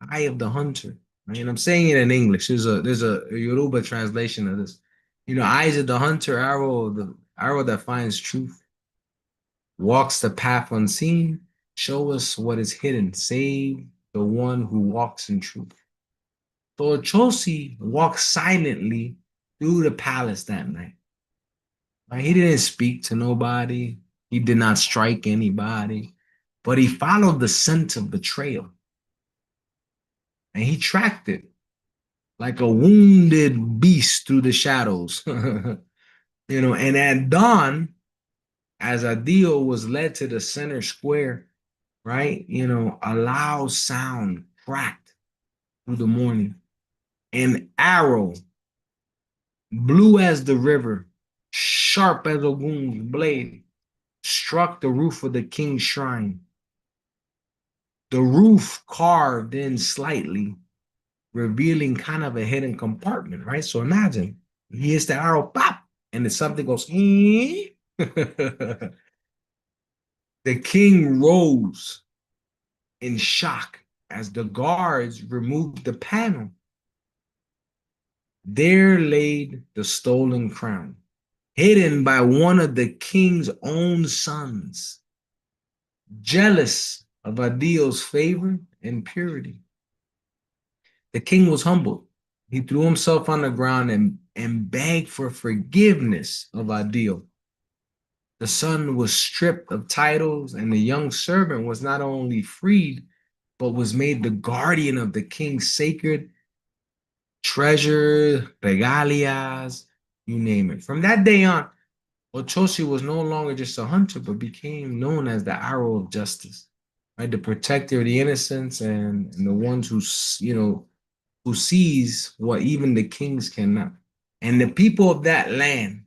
eye of the hunter. Right? And I'm saying it in English. There's a Yoruba translation of this. Eyes of the hunter, the arrow that finds truth, walks the path unseen. Show us what is hidden. Save the one who walks in truth. So Chosi walked silently through the palace that night. Right? He didn't speak to nobody. He did not strike anybody, but he followed the scent of betrayal, and he tracked it like a wounded beast through the shadows. And at dawn, as Adil was led to the center square, right? A loud sound cracked through the morning. An arrow, blue as the river, sharp as Ogun's blade, struck the roof of the king's shrine. The roof carved in slightly, revealing kind of a hidden compartment, right? So imagine he hits the arrow, pop, and then something goes. The king rose in shock as the guards removed the panel. There laid the stolen crown, hidden by one of the king's own sons, jealous of Adil's favor and purity. The king was humbled. He threw himself on the ground and begged for forgiveness of Adil. The son was stripped of titles, and the young servant was not only freed, but was made the guardian of the king's sacred treasure, regalias, you name it. From that day on, Ochosi was no longer just a hunter, but became known as the arrow of justice, right? The protector of the innocents and the ones who sees what even the kings cannot. And the people of that land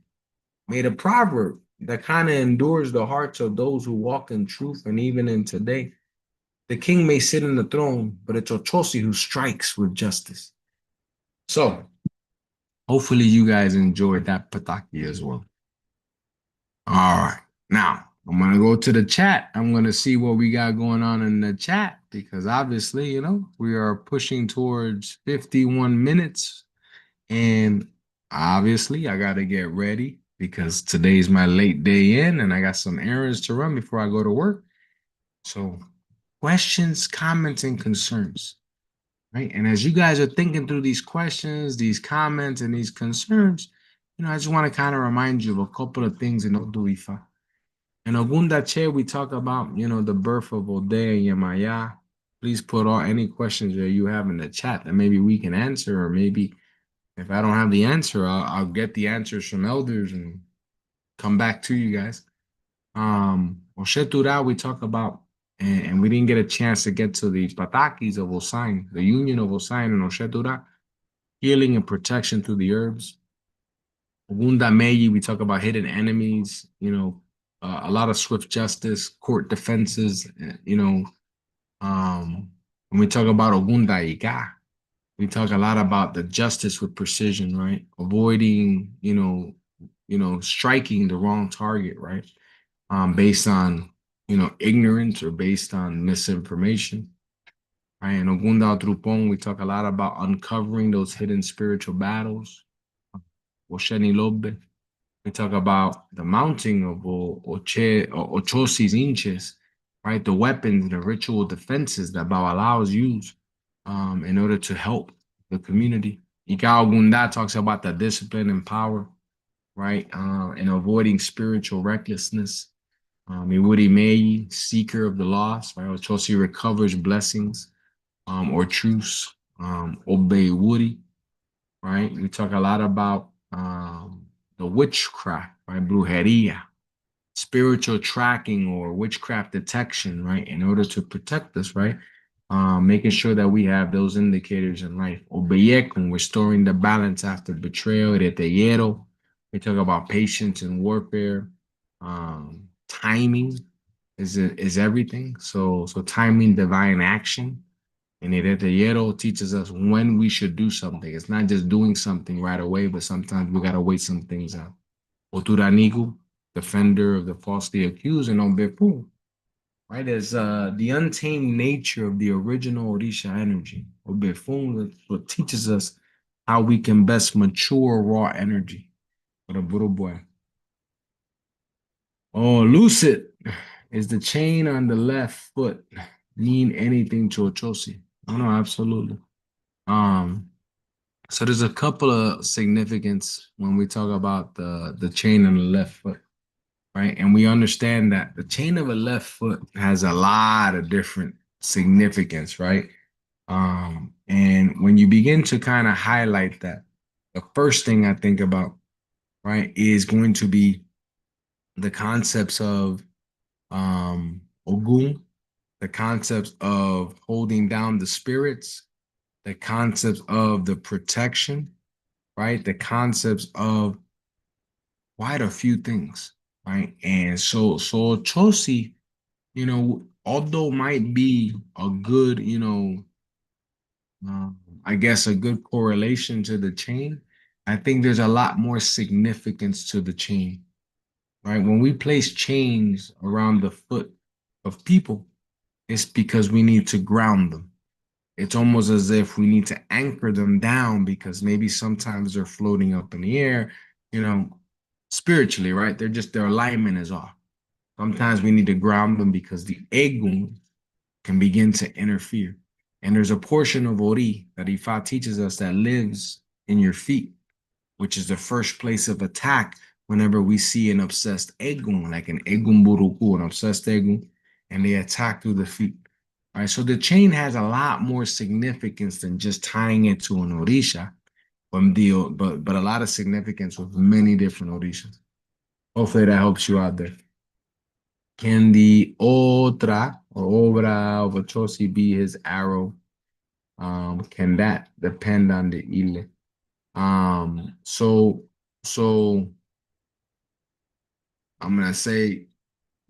made a proverb that kind of endures the hearts of those who walk in truth. And even in today, the king may sit in the throne, but it's Ochosi who strikes with justice. So hopefully you guys enjoyed that Pataki as well. All right. Now, I'm going to go to the chat. I'm going to see what we got going on in the chat because obviously, we are pushing towards 51 minutes. And obviously, I got to get ready because today's my late day in and I got some errands to run before I go to work. So, questions, comments, and concerns. Right. And as you guys are thinking through these questions, these comments, and these concerns, I just want to kind of remind you of a couple of things in Oduifa. In Ogundache, we talk about, the birth of Ode and Yemaya. Please put all any questions that you have in the chat that maybe we can answer, or maybe if I don't have the answer, I'll get the answers from elders and come back to you guys. Oshetura, we talk about, and we didn't get a chance to get to the Patakís of Osain, the union of Osain and Oshetura, healing and protection through the herbs. Ogunda Meyi, we talk about hidden enemies, a lot of swift justice, court defenses, When we talk about Ogun, we talk a lot about the justice with precision, right? Avoiding, striking the wrong target, right? Based on, ignorance or based on misinformation. Right? In Ogunda Trupong, we talk a lot about uncovering those hidden spiritual battles. Osheni Lobe. We talk about the mounting of Ochosi's inches, right? The weapons, the ritual defenses that Babalaos use in order to help the community. Ikao Gunda talks about the discipline and power, right? And avoiding spiritual recklessness. Iwuri Mei, seeker of the lost, right? Ochosi recovers blessings or truce. Obey Woody, right? We talk a lot about the witchcraft, right? Brujeria, spiritual tracking or witchcraft detection, right? In order to protect us, right? Making sure that we have those indicators in life. Obeyekun, restoring the balance after betrayal. Reteyero, we talk about patience and warfare. Timing is everything. So timing divine action. And Reteyero teaches us when we should do something. It's not just doing something right away, but sometimes we gotta wait some things out. Oturanigu, defender of the falsely accused, and Ombepu, right? As the untamed nature of the original Orisha energy. Obefun, what teaches us how we can best mature raw energy. For the Buddha boy. Oh, lucid is the chain on the left foot mean anything to Ochosi? Oh no, absolutely. Um, so there's a couple of significance when we talk about the chain on the left foot. Right? And we understand that the chain of a left foot has a lot of different significance, right? And when you begin to kind of highlight that, the first thing I think about, right, is going to be the concepts of Ogun, the concepts of holding down the spirits, the concepts of the protection, right? The concepts of quite a few things, right? And so Chosi, although might be a good, uh, I guess a good correlation to the chain, I think there's a lot more significance to the chain, right? When we place chains around the foot of people, it's because we need to ground them. It's almost as if we need to anchor them down because maybe sometimes they're floating up in the air, you know, spiritually, right? Their alignment is off. Sometimes we need to ground them because the Egun can begin to interfere. And there's a portion of Ori that Ifa teaches us that lives in your feet, which is the first place of attack whenever we see an obsessed Egun, like an Egun Buruku, an obsessed Egun, and they attack through the feet. All right, so the chain has a lot more significance than just tying it to an Orisha, but a lot of significance with many different Orishas. Hopefully that helps you out there. Can the otra or obra of Ochosi be his arrow? Can that depend on the ile? So I'm gonna say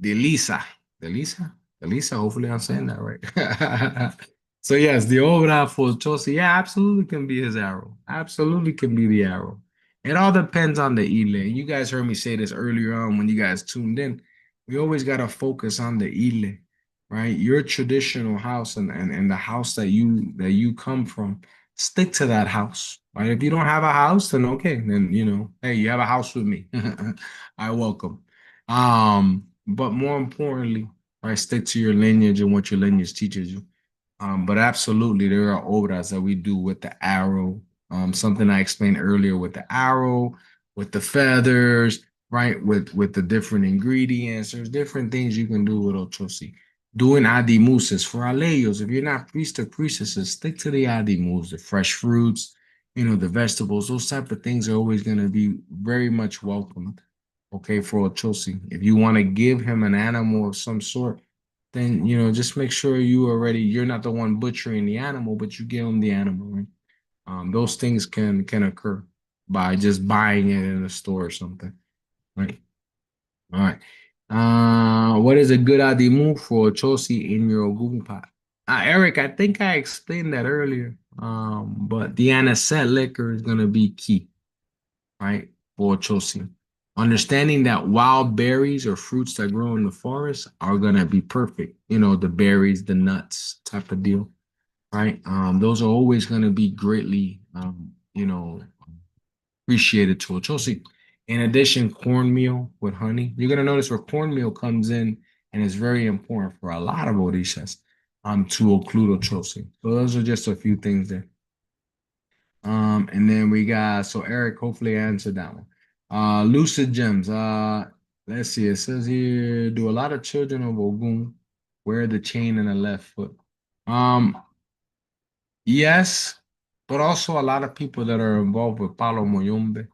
Delisa. Delisa? Delisa, hopefully I'm saying that right. So yes, the obra for Tosi, yeah, absolutely can be his arrow. Absolutely can be the arrow. It all depends on the Ile. You guys heard me say this earlier on when you guys tuned in. We always gotta focus on the Ile, right? Your traditional house and the house that you come from, stick to that house. Right? If you don't have a house, then okay, then hey, you have a house with me. I welcome. But more importantly, right, stick to your lineage and what your lineage teaches you. But absolutely, there are obras that we do with the arrow. Something I explained earlier with the arrow, with the feathers, right? With the different ingredients. There's different things you can do with Ochosi. Doing Adimuses for Aleyos. If you're not priest or priestesses, stick to the Adimus, the fresh fruits, the vegetables. Those type of things are always going to be very much welcomed. Okay, for Ochosi. If you want to give him an animal of some sort, then just make sure you're not the one butchering the animal, but you give them the animal, right? Those things can occur by just buying it in a store or something, right? All right. What is a good adimu for chosi in your Ogun pot? Eric, I think I explained that earlier. But the anisette liquor is gonna be key, right? For Chosi. Understanding that wild berries or fruits that grow in the forest are gonna be perfect. You know, the berries, the nuts type of deal, right? Those are always gonna be greatly appreciated to Ochosi. In addition, cornmeal with honey. You're gonna notice where cornmeal comes in and is very important for a lot of Orishas to include Ochosi. So those are just a few things there. And then we got so Eric hopefully answered that one. Lucid gems. Let's see. It says here, do a lot of children of Ogun wear the chain in the left foot? Um, yes, but also a lot of people that are involved with Palo Moyombe.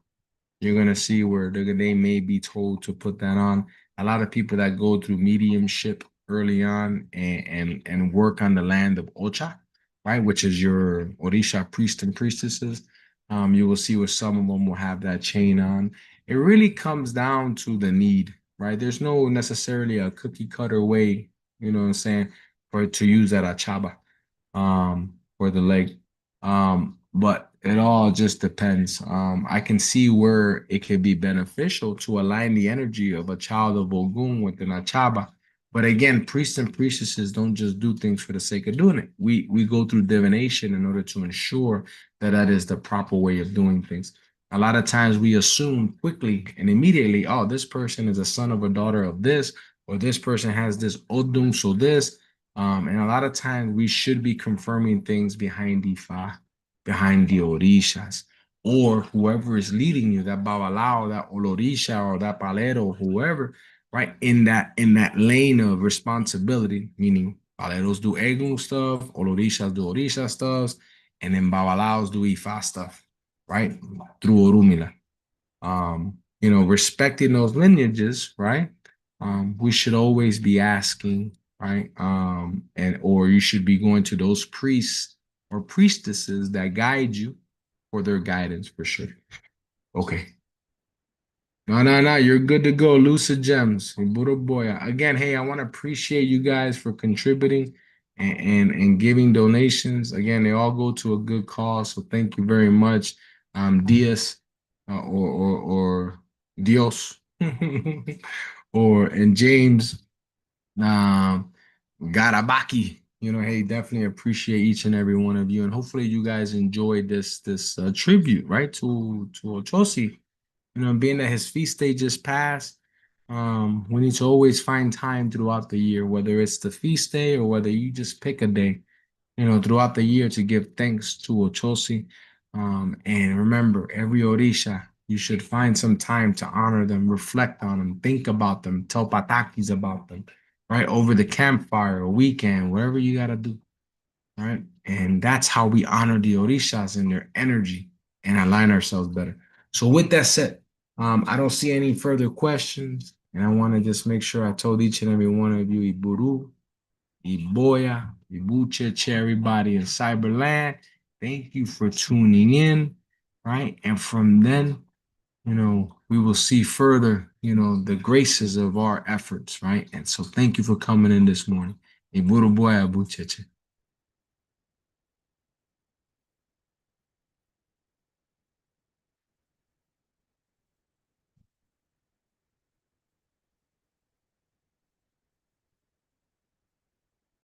You're gonna see where they may be told to put that on. A lot of people that go through mediumship early on and work on the land of Ocha, right, which is your Orisha priest and priestesses. You will see where some of them will have that chain on. It really comes down to the need, right? There's no necessarily a cookie cutter way, you know what I'm saying, for to use that achaba for the leg. But it all just depends. I can see where it could be beneficial to align the energy of a child of Ogun with an Achaba. But again, priests and priestesses don't just do things for the sake of doing it. We go through divination in order to ensure that that is the proper way of doing things. A lot of times we assume quickly and immediately, oh, this person is a son of a daughter of this, or this person has this Odun, so this. And a lot of times we should be confirming things behind Ifa, behind the Orishas, or whoever is leading you, that Babalao, that Olorisha, or that Palero, whoever, right? In that lane of responsibility, meaning Paleros do Egun stuff, Olorishas do Orisha stuff, and then Babalaos do Ifa stuff, right? Through Orumila. Respecting those lineages, right? We should always be asking, right? And or you should be going to those priests or priestesses that guide you for their guidance for sure. Okay. No, no, no, you're good to go. Lucid Gems, Buddha Boya. Again, hey, I want to appreciate you guys for contributing and giving donations. Again, they all go to a good cause, so thank you very much. Diaz or Dios or and James Garabaki. Hey, definitely appreciate each and every one of you, and hopefully you guys enjoyed this tribute, right, to Ochosi. Being that his feast day just passed, we need to always find time throughout the year, whether it's the feast day or whether you just pick a day, throughout the year to give thanks to Ochosi. And remember, every Orisha, you should find some time to honor them, reflect on them, think about them, tell Patakís about them, right? Over the campfire, a weekend, whatever you got to do, right? And that's how we honor the Orishas and their energy and align ourselves better. So with that said, I don't see any further questions, and I want to just make sure I told each and every one of you, Iburu, Iboya, Ibuche, to everybody in Cyberland. Thank you for tuning in, right? And from then, we will see further, the graces of our efforts, right? And so thank you for coming in this morning. Iburu Boya, Ibuche.